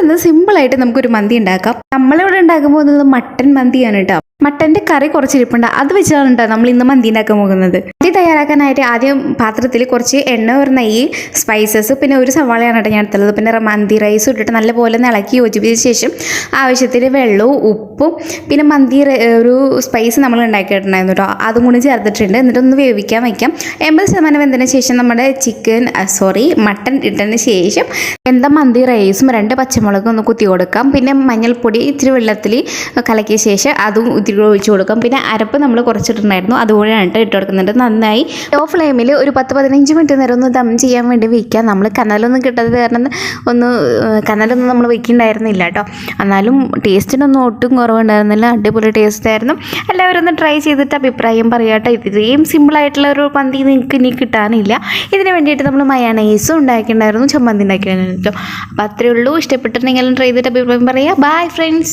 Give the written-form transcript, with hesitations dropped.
ഇന്ന് സിമ്പിളായിട്ട് നമുക്കൊരു മന്തി ഉണ്ടാക്കാം. നമ്മളിവിടെ ഉണ്ടാക്കാൻ പോകുന്നത് മട്ടൻ മന്തിയാണ് കേട്ടോ. മട്ടൻ്റെ കറി കുറച്ചിരിപ്പുണ്ട്, അത് വെച്ചാണ് കേട്ടോ നമ്മൾ ഇന്ന് മന്തി ഉണ്ടാക്കാൻ പോകുന്നത്. മന്തി തയ്യാറാക്കാനായിട്ട് ആദ്യം പാത്രത്തിൽ കുറച്ച് എണ്ണ, ഒരു നെയ്യ്, സ്പൈസസ്, പിന്നെ ഒരു സവാളയാണ് കേട്ടോ ഞാൻ എടുത്തുള്ളത്. പിന്നെ മന്തി റൈസ് ഇട്ടിട്ട് നല്ലപോലെ ഇളക്കി യോജിപ്പിച്ച ശേഷം ആവശ്യത്തിന് വെള്ളവും ഉപ്പും പിന്നെ മന്തി ഒരു സ്പൈസ് നമ്മൾ ഉണ്ടാക്കിയിട്ടുണ്ടായിരുന്നു കേട്ടോ, അതും കൂടി ചേർത്തിട്ടുണ്ട്. എന്നിട്ടൊന്ന് വേവിക്കാൻ വയ്ക്കാം. 80% വെന്തതിന് ശേഷം നമ്മുടെ മട്ടൻ ഇട്ടതിന് ശേഷം വെന്ത മന്തി റൈസും 2 പച്ചമുളകും ഒന്ന് കുത്തി കൊടുക്കാം. പിന്നെ മഞ്ഞൾപ്പൊടി ഇത്തിരി വെള്ളത്തിൽ കലക്കിയ ശേഷം അതും ഇത്തിരി ഒഴിച്ചു കൊടുക്കാം. പിന്നെ അരപ്പ് നമ്മൾ കുറച്ചിട്ടുണ്ടായിരുന്നു, അതുകൂടെയാണ് ഇട്ട് കൊടുക്കുന്നുണ്ട്. നന്നായി ലോ ഫ്ലെയിമിൽ ഒരു 10-15 മിനിറ്റ് നേരം ഒന്ന് ദം ചെയ്യാൻ വേണ്ടി വയ്ക്കാം. നമ്മൾ കനലൊന്നും കിട്ടാതെ കാരണം കനലൊന്നും നമ്മൾ വയ്ക്കുന്നുണ്ടായിരുന്നില്ല കേട്ടോ. എന്നാലും ടേസ്റ്റിനൊന്നും ഒട്ടും കുറവുണ്ടായിരുന്നില്ല, അടിപൊളി ടേസ്റ്റ് ആയിരുന്നു. എല്ലാവരും ഒന്ന് ട്രൈ ചെയ്തിട്ട് അഭിപ്രായം പറയാട്ടോ. ഇത്രയും സിമ്പിളായിട്ടുള്ള ഒരു മന്തി നിങ്ങൾക്ക് ഇനി കിട്ടാനില്ല. ഇതിന് വേണ്ടിയിട്ട് നമ്മൾ മയോണൈസും ഉണ്ടാക്കിയിട്ടുണ്ടായിരുന്നു, ചമ്മന്തി ഉണ്ടാക്കിയിട്ടുണ്ടായിരുന്നു. അപ്പോൾ അത്രയേ ഉള്ളൂ. ഇഷ്ടപ്പെട്ടിട്ടുണ്ടെങ്കിലും ട്രൈ ചെയ്തിട്ട് അഭിപ്രായം പറയാം. Bye friends.